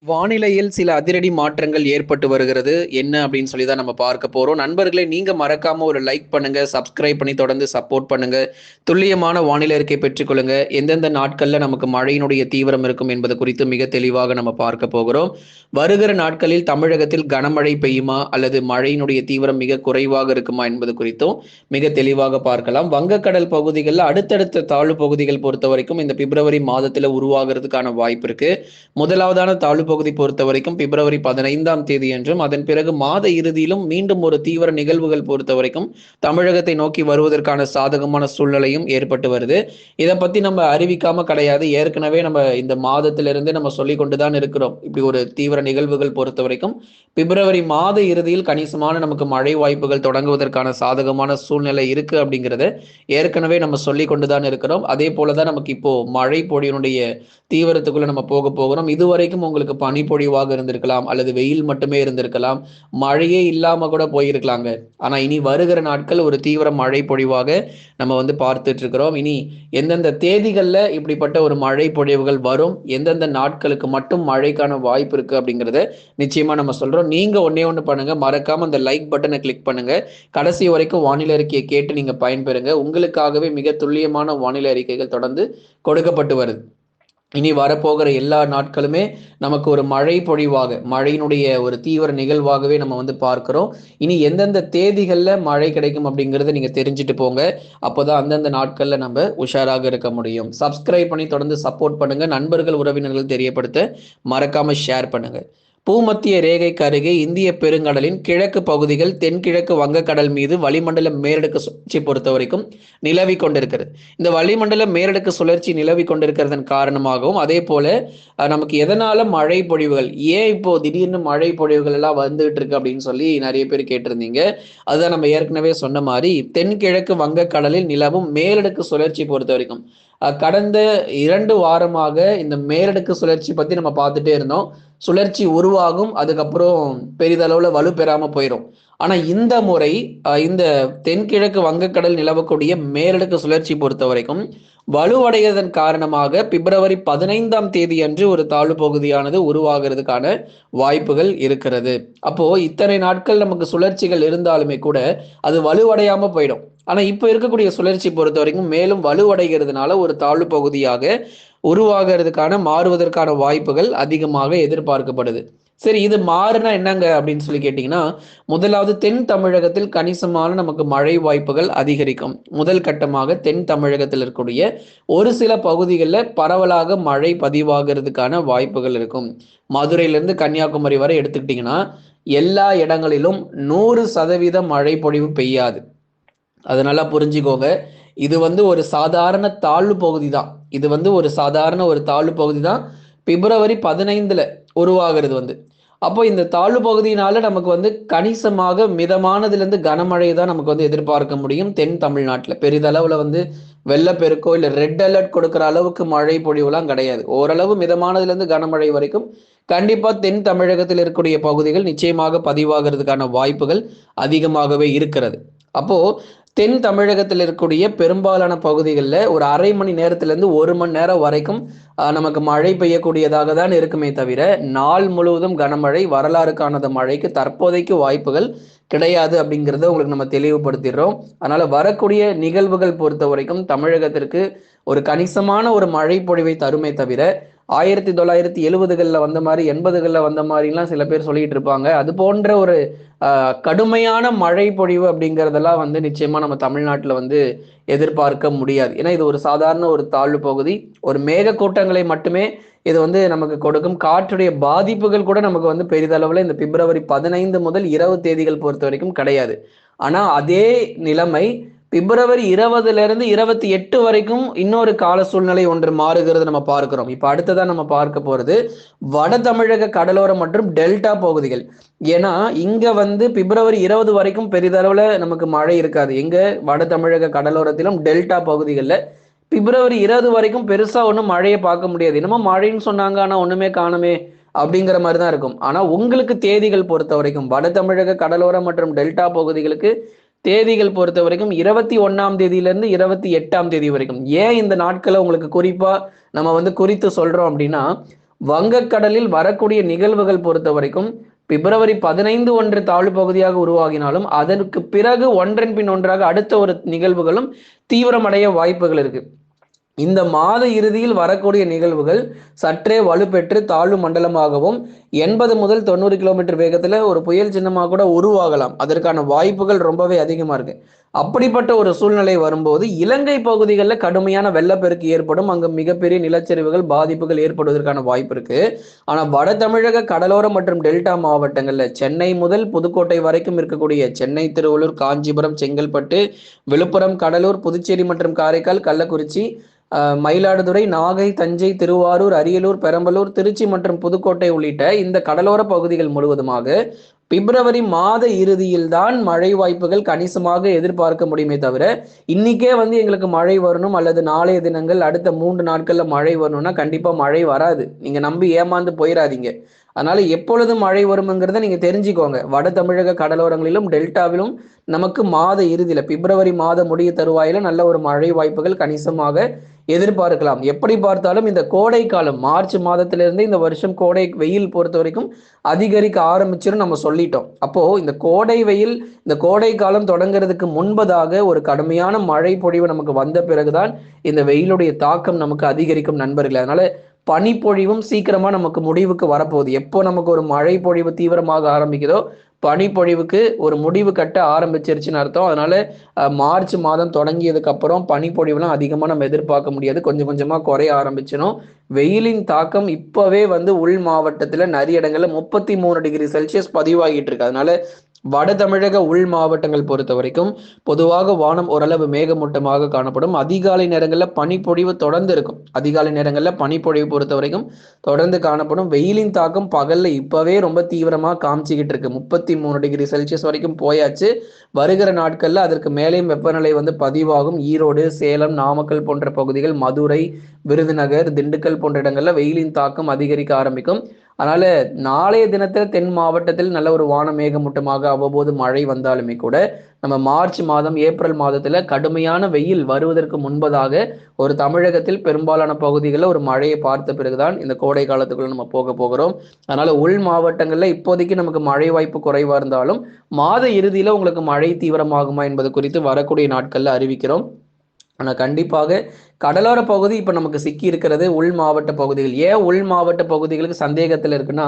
வானிலையில் சில அதிரடி மாற்றங்கள் ஏற்பட்டு வருகிறது. என்ன அப்படின்னு சொல்லி தான் நம்ம பார்க்க போறோம். நண்பர்களே, நீங்க மறக்காம ஒரு லைக் பண்ணுங்க, சப்ஸ்கிரைப் பண்ணி தொடர்ந்து சப்போர்ட் பண்ணுங்க. துல்லியமான வானிலை அறிக்கை பெற்றுக்கொள்ளுங்க. எந்தெந்த நாட்கள்ல நமக்கு மழையினுடைய தீவிரம் இருக்கும் என்பது குறித்து மிக தெளிவாக நம்ம பார்க்க போகிறோம். வருகிற நாட்களில் தமிழகத்தில் கனமழை பெய்யுமா அல்லது மழையினுடைய தீவிரம் மிக குறைவாக இருக்குமா என்பது குறித்தும் மிக தெளிவாக பார்க்கலாம். வங்கக்கடல் பகுதிகளில் அடுத்தடுத்த தாழ்வு பகுதிகள் பொறுத்த வரைக்கும் இந்த பிப்ரவரி மாதத்துல உருவாகிறதுக்கான வாய்ப்பு இருக்கு. முதலாவதான தாழ்வு பகுதி பொறுத்த வரைக்கும் பிப்ரவரி 15ஆம் தேதி என்றும், அதன் பிறகு மாத இறுதியிலும் மீண்டும் ஒரு தீவிர நிகழ்வுகள் பொறுத்த வரைக்கும் தமிழகத்தை நோக்கி வருவதற்கான சாதகமான சூழ்நிலையும் ஏற்பட்டு வருது. இதை பத்தி நம்ம அறிவிக்காம கிடையாது. ஏற்கனவே நம்ம இந்த மாதத்திலிருந்து நம்ம சொல்லி கொண்டுதான் இருக்கிறோம். இப்படி ஒரு தீவிர நிகழ்வுகள் பொறுத்த வரைக்கும் பிப்ரவரி மாத இறுதியில் கணிசமான நமக்கு மழை வாய்ப்புகள் தொடங்குவதற்கான சாதகமான சூழ்நிலை இருக்கு அப்படிங்கிறத ஏற்கனவே நம்ம சொல்லி கொண்டுதான் இருக்கிறோம். அதே போலதான் நமக்கு இப்போ மழை பொழியினுடைய தீவிரத்துக்குள்ள நம்ம போக போகிறோம். இதுவரைக்கும் உங்களுக்கு பனிப்பொழிவாக இருந்திருக்கலாம், அல்லது வெயில் மட்டுமே இருந்திருக்கலாம், மழையே இல்லாம கூட போயிருக்கலாங்க. ஆனா இனி வருகிற நாட்கள் ஒரு தீவிர மழை பொழிவாக நம்ம வந்து பார்த்துட்டு இருக்கிறோம். இனி எந்தெந்த தேதிகள்ல இப்படிப்பட்ட ஒரு மழை பொழிவுகள் வரும், எந்தெந்த நாட்களுக்கு மட்டும் மழைக்கான வாய்ப்பு இருக்கு அப்படிங்கிறத நிச்சயமா நம்ம சொல்றோம். நீங்க ஒன்னே ஒண்ணு பண்ணுங்க, மறக்காம அந்த லைக் பட்டனை கிளிக் பண்ணுங்க. கடைசி வரைக்கும் வானிலை அறிக்கையை கேட்டு நீங்க பயன்பெறுங்க. உங்களுக்காகவே மிக துல்லியமான வானிலை அறிக்கைகள் தொடர்ந்து கொடுக்கப்பட்டு வருது. இனி வரப்போகிற எல்லா நாட்களுமே நமக்கு ஒரு மழை பொழிவாக, மழையினுடைய ஒரு தீவிர நிகழ்வாகவே நம்ம வந்து பார்க்கிறோம். இனி எந்தெந்த தேதிகள்ல மழை கிடைக்கும் அப்படிங்கறத நீங்க தெரிஞ்சுட்டு போங்க. அப்போதான் அந்தந்த நாட்கள்ல நம்ம உஷாராக இருக்க முடியும். சப்ஸ்கிரைப் பண்ணி தொடர்ந்து சப்போர்ட் பண்ணுங்க. நண்பர்கள் உறவினர்கள் தெரியப்படுத்த மறக்காம ஷேர் பண்ணுங்க. பூமத்திய ரேகைக்கு அருகே இந்திய பெருங்கடலின் கிழக்கு பகுதிகள் தென்கிழக்கு வங்கக்கடல் மீது வளிமண்டல மேலடுக்கு சுழற்சி பொறுத்த வரைக்கும் நிலவி கொண்டிருக்கிறது. இந்த வளிமண்டல மேலடுக்கு சுழற்சி நிலவி கொண்டிருக்கிறதன் காரணமாகவும், அதே போல நமக்கு எதனால மழை பொழிவுகள், ஏன் இப்போ திடீர்னு மழை பொழிவுகள் எல்லாம் வந்துகிட்டு இருக்கு அப்படின்னு சொல்லி நிறைய பேர் கேட்டிருந்தீங்க. அதுதான் நம்ம ஏற்கனவே சொன்ன மாதிரி தென்கிழக்கு வங்கக்கடலில் நிலவும் மேலடுக்கு சுழற்சி பொறுத்த வரைக்கும் கடந்த 2 வாரமாக இந்த மேலடுக்கு சுழற்சி பத்தி நம்ம பார்த்துட்டே இருந்தோம். சுழற்சி உருவாகும், அதுக்கப்புறம் பெரிதளவுல வலு பெறாம போயிடும். ஆனா இந்த முறை இந்த தென்கிழக்கு வங்கக்கடல் நிலவக்கூடிய மேலடுக்கு சுழற்சி பொறுத்த வரைக்கும் வலுவடைவதன் காரணமாக பிப்ரவரி 15ஆம் தேதி அன்று ஒரு தாழ்வு பகுதியானது உருவாகிறதுக்கான வாய்ப்புகள் இருக்கிறது. அப்போ இத்தனை நாட்கள் நமக்கு சுழற்சிகள் இருந்தாலுமே கூட அது வலுவடையாம போயிடும். ஆனா இப்ப இருக்கக்கூடிய சுழற்சி பொறுத்த வரைக்கும் மேலும் வலுவடைகிறதுனால ஒரு தாழ்வு பகுதியாக உருவாகிறதுக்கான, மாறுவதற்கான வாய்ப்புகள் அதிகமாக எதிர்பார்க்கப்படுது. சரி, இது மாறுனா என்னங்க அப்படின்னு சொல்லி கேட்டீங்கன்னா, முதலாவது தென் தமிழகத்தில் கணிசமான நமக்கு மழை வாய்ப்புகள் அதிகரிக்கும். முதல் கட்டமாக தென் தமிழகத்தில் இருக்கக்கூடிய ஒரு சில பகுதிகளில் பரவலாக மழை பதிவாகிறதுக்கான வாய்ப்புகள் இருக்கும். மதுரையிலிருந்து கன்னியாகுமரி வரை எடுத்துக்கிட்டிங்கன்னா எல்லா இடங்களிலும் 100% மழை பொழிவு பெய்யாது. அதனால புரிஞ்சுக்கோங்க. இது வந்து ஒரு சாதாரண தாழ்வு பகுதி தான். இது வந்து ஒரு சாதாரண ஒரு தாழ்வு பகுதி தான். பிப்ரவரி 15ல உருவாகிறது வந்து. அப்போ இந்த தாழ்வு பகுதியினால நமக்கு வந்து கணிசமாக மிதமானதிலிருந்து கனமழை தான் நமக்கு வந்து எதிர்பார்க்க முடியும் தென் தமிழ்நாட்டில். பெரிதளவுல வந்து வெள்ளப்பெருக்கோ இல்லை ரெட் அலர்ட் கொடுக்குற அளவுக்கு மழை பொழிவுலாம் கிடையாது. ஓரளவு மிதமானதிலிருந்து கனமழை வரைக்கும் கண்டிப்பா தென் தமிழகத்தில் இருக்கக்கூடிய பகுதிகள் நிச்சயமாக பதிவாகிறதுக்கான வாய்ப்புகள் அதிகமாகவே இருக்கிறது. அப்போ தென் தமிழகத்தில் இருக்கக்கூடிய பெரும்பாலான பகுதிகளில் ஒரு அரை மணி நேரத்திலிருந்து 1 மணி நேரம் வரைக்கும் நமக்கு மழை பெய்யக்கூடியதாக தான் இருக்குமே தவிர, நாள் முழுவதும் கனமழை, வரலாறு காணாத மழைக்கு தற்போதைக்கு வாய்ப்புகள் கிடையாது அப்படிங்கிறத உங்களுக்கு நம்ம தெளிவுபடுத்திடுறோம். அதனால வரக்கூடிய நிகழ்வுகள் பொறுத்த வரைக்கும் தமிழகத்திற்கு ஒரு கணிசமான ஒரு மழை பொழிவை தருமே தவிர, 1970களில் வந்த மாதிரி 80களில் வந்த மாதிரிலாம் சில பேர் சொல்லிட்டு இருப்பாங்க. அது போன்ற ஒரு கடுமையான மழை பொழிவு அப்படிங்கிறதெல்லாம் வந்து நிச்சயமா நம்ம தமிழ்நாட்டில் வந்து எதிர்பார்க்க முடியாது. ஏன்னா இது ஒரு சாதாரண ஒரு தாழ்வு பகுதி. ஒரு மேகக்கூட்டங்களை மட்டுமே இது வந்து நமக்கு கொடுக்கும். காற்றுடைய பாதிப்புகள் கூட நமக்கு வந்து பெரிதளவில் இந்த பிப்ரவரி 15 முதல் 20 தேதிகள் பொறுத்த வரைக்கும் கிடையாது. ஆனா அதே நிலைமை பிப்ரவரி 20லிருந்து 28 வரைக்கும் இன்னொரு கால சூழ்நிலை ஒன்று மாறுகிறது நம்ம பார்க்கிறோம். இப்ப அடுத்ததான் நம்ம பார்க்க போறது வட தமிழக கடலோரம் மற்றும் டெல்டா பகுதிகள். ஏன்னா இங்க வந்து பிப்ரவரி 20 வரைக்கும் பெரிதளவுல நமக்கு மழை இருக்காது. எங்க வட தமிழக கடலோரத்திலும் டெல்டா பகுதிகளில் பிப்ரவரி 20 வரைக்கும் பெருசா ஒன்றும் மழையை பார்க்க முடியாது. என்னமோ மழைன்னு சொன்னாங்க, ஆனா ஒண்ணுமே காணுமே அப்படிங்கிற மாதிரி தான் இருக்கும். ஆனா உங்களுக்கு தேதிகள் பொறுத்த வரைக்கும் வட தமிழக கடலோரம் மற்றும் டெல்டா பகுதிகளுக்கு தேதிகள் பொறுத்த வரைக்கும் 21ஆம் தேதியிலிருந்து 28ஆம் தேதி வரைக்கும். ஏன் இந்த நாட்களை உங்களுக்கு குறிப்பா நம்ம வந்து குறித்து சொல்றோம் அப்படின்னா, வங்கக்கடலில் வரக்கூடிய நிகழ்வுகள் பொறுத்த வரைக்கும் பிப்ரவரி 15 ஒன்று தாழ்வு பகுதியாக உருவாகினாலும் அதற்கு பிறகு ஒன்றன் பின் ஒன்றாக அடுத்த ஒரு நிகழ்வுகளும் தீவிரமடைய வாய்ப்புகள் இருக்கு. இந்த மாத இறுதியில் வரக்கூடிய நிகழ்வுகள் சற்றே வலுப்பெற்று தாழ்வு மண்டலமாகவும் 80 முதல் 90 கிலோமீட்டர் வேகத்துல ஒரு புயல் சின்னமாக கூட உருவாகலாம். அதற்கான வாய்ப்புகள் ரொம்பவே அதிகமா இருக்கு. அப்படிப்பட்ட ஒரு சூழ்நிலை வரும்போது இலங்கை பகுதிகளில் கடுமையான வெள்ளப்பெருக்கு ஏற்படும். அங்கு மிகப்பெரிய நிலச்சரிவுகள் பாதிப்புகள் ஏற்படுவதற்கான வாய்ப்பு இருக்கு. ஆனா வட தமிழக கடலோரம் மற்றும் டெல்டா மாவட்டங்கள்ல சென்னை முதல் புதுக்கோட்டை வரைக்கும் இருக்கக்கூடிய சென்னை, திருவள்ளூர், காஞ்சிபுரம், செங்கல்பட்டு, விழுப்புரம், கடலூர், புதுச்சேரி மற்றும் காரைக்கால், கள்ளக்குறிச்சி, மயிலாடுதுறை, நாகை, தஞ்சை, திருவாரூர், அரியலூர், பெரம்பலூர், திருச்சி மற்றும் புதுக்கோட்டை உள்ளிட்ட இந்த கடலோர பகுதிகள் முழுவதுமாக பிப்ரவரி மாத இறுதியில் தான் மழை வாய்ப்புகள் கணிசமாக எதிர்பார்க்க முடியுமே தவிர இன்னைக்கே எங்களுக்கு மழை வரணும் அல்லது நாளைய தினங்கள் அடுத்த 3 நாட்கள்ல மழை வரணும்னா கண்டிப்பா மழை வராது. நீங்க நம்பி ஏமாந்து போயிடாதீங்க. அதனால எப்பொழுது மழை வரும்ங்கிறத நீங்க தெரிஞ்சுக்கோங்க. வட தமிழக கடலோரங்களிலும் டெல்டாவிலும் நமக்கு மாத இறுதியில பிப்ரவரி மாத முடிய தருவாயில நல்ல ஒரு மழை வாய்ப்புகள் கணிசமாக எதிர்பார்க்கலாம். எப்படி பார்த்தாலும் இந்த கோடை காலம் மார்ச் மாதத்திலிருந்து இந்த வருஷம் கோடை வெயில் பொறுத்த வரைக்கும் அதிகரிக்க ஆரம்பிச்சுன்னு நம்ம சொல்லிட்டோம். அப்போ இந்த கோடை வெயில், இந்த கோடை காலம் தொடங்குறதுக்கு முன்பதாக ஒரு கடுமையான மழை பொழிவு நமக்கு வந்த பிறகுதான் இந்த வெயிலுடைய தாக்கம் நமக்கு அதிகரிக்கும் நண்பர்களே. அதனால பனிப்பொழிவும் சீக்கிரமா நமக்கு முடிவுக்கு வரப்போகுது. எப்போ நமக்கு ஒரு மழை பொழிவு தீவிரமாக ஆரம்பிக்குதோ பனிப்பொழிவுக்கு ஒரு முடிவு கட்ட ஆரம்பிச்சிருச்சுன்னு அர்த்தம். அதனால மார்ச் மாதம் தொடங்கியதுக்கு அப்புறம் பனிப்பொழிவுலாம் அதிகமா நம்ம எதிர்பார்க்க முடியாது. கொஞ்சம் கொஞ்சமா குறைய ஆரம்பிச்சிடும். வெயிலின் தாக்கம் இப்பவே உள் மாவட்டத்துல நிறைய இடங்கள்ல 33 டிகிரி செல்சியஸ் பதிவாகிட்டு இருக்கு. அதனால வட தமிழக உள் மாவட்டங்கள் பொறுத்த வரைக்கும் பொதுவாக வானம் ஓரளவு மேகமூட்டமாக காணப்படும். அதிகாலை நேரங்களில் பனிப்பொழிவு தொடர்ந்து இருக்கும். அதிகாலை நேரங்களில் பனிப்பொழிவு பொறுத்த வரைக்கும் தொடர்ந்து காணப்படும். வெயிலின் தாக்கம் பகல்ல இப்பவே ரொம்ப தீவிரமா காமிச்சிக்கிட்டு இருக்கு. 33 டிகிரி செல்சியஸ் வரைக்கும் போயாச்சு. வருகிற நாட்கள்ல அதற்கு மேலேயும் வெப்பநிலை பதிவாகும். ஈரோடு, சேலம், நாமக்கல் போன்ற பகுதிகள், மதுரை, விருதுநகர், திண்டுக்கல் போன்ற இடங்கள்ல வெயிலின் தாக்கம் அதிகரிக்க ஆரம்பிக்கும். அதனால நாளைய தினத்தில் தென் மாவட்டத்தில் நல்ல ஒரு வான மேகமூட்டமாக அவ்வப்போது மழை வந்தாலுமே கூட நம்ம மார்ச் மாதம், ஏப்ரல் மாதத்துல கடுமையான வெயில் வருவதற்கு முன்பதாக ஒரு தமிழகத்தில் பெரும்பாலான பகுதிகளில் ஒரு மழையை பார்த்த பிறகுதான் இந்த கோடை காலத்துக்குள்ள நம்ம போக போகிறோம். அதனால உள் மாவட்டங்கள்ல இப்போதைக்கு நமக்கு மழை வாய்ப்பு குறைவா இருந்தாலும் மாத இறுதியில உங்களுக்கு மழை தீவிரமாகுமா என்பது குறித்து வரக்கூடிய நாட்கள்ல அறிவிக்கிறோம். ஆனால் கண்டிப்பாக கடலோர பகுதி இப்போ நமக்கு சிக்கி இருக்கிறது உள் மாவட்ட பகுதிகள். ஏன் உள் மாவட்ட பகுதிகளுக்கு சந்தேகத்தில் இருக்குன்னா,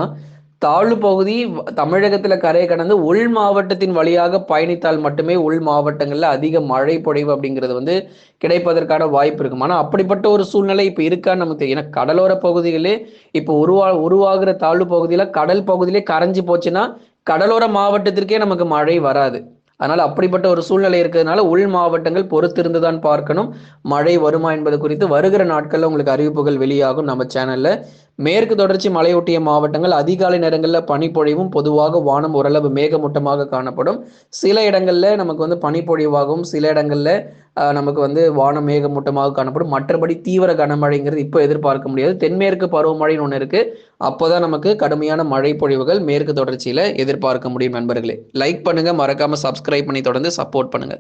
தாழ்வு பகுதி தமிழகத்துல கரையை கடந்து உள் மாவட்டத்தின் வழியாக பயணித்தால் மட்டுமே உள் மாவட்டங்கள்ல அதிக மழை பொழிவு அப்படிங்கிறது கிடைப்பதற்கான வாய்ப்பு இருக்கும். ஆனா அப்படிப்பட்ட ஒரு சூழ்நிலை இப்ப இருக்கான்னு நமக்கு தெரியும். ஏன்னா கடலோர பகுதிகளே இப்போ உருவாகிற தாழ்வு பகுதியில கடல் பகுதியிலே கரைஞ்சு போச்சுன்னா கடலோர மாவட்டத்திற்கே நமக்கு மழை வராது. அதனால அப்படிப்பட்ட ஒரு சூழ்நிலை இருக்கிறதுனால உள் மாவட்டங்கள் பொறுத்திருந்து தான் பார்க்கணும். மழை வருமா என்பது குறித்து வருகிற நாட்கள்ல உங்களுக்கு அறிவிப்புகள் வெளியாகும் நம்ம சேனல்ல. மேற்கு தொடர்ச்சி மலையொட்டிய மாவட்டங்கள் அதிகாலை நேரங்களில் பனிப்பொழிவும் பொதுவாக வானம் ஓரளவு மேகமூட்டமாக காணப்படும். சில இடங்கள்ல நமக்கு பனிப்பொழிவாகவும் சில இடங்கள்ல நமக்கு வானம் மேகமூட்டமாக காணப்படும். மற்றபடி தீவிர கனமழைங்கிறது இப்போ எதிர்பார்க்க முடியாது. தென்மேற்கு பருவமழைன்னு ஒன்று இருக்கு. அப்போதான் நமக்கு கடுமையான மழை பொழிவுகள் மேற்கு தொடர்ச்சியில எதிர்பார்க்க முடியும். நண்பர்களே லைக் பண்ணுங்க, மறக்காம சப்ஸ்கிரைப் பண்ணி தொடர்ந்து சப்போர்ட் பண்ணுங்க.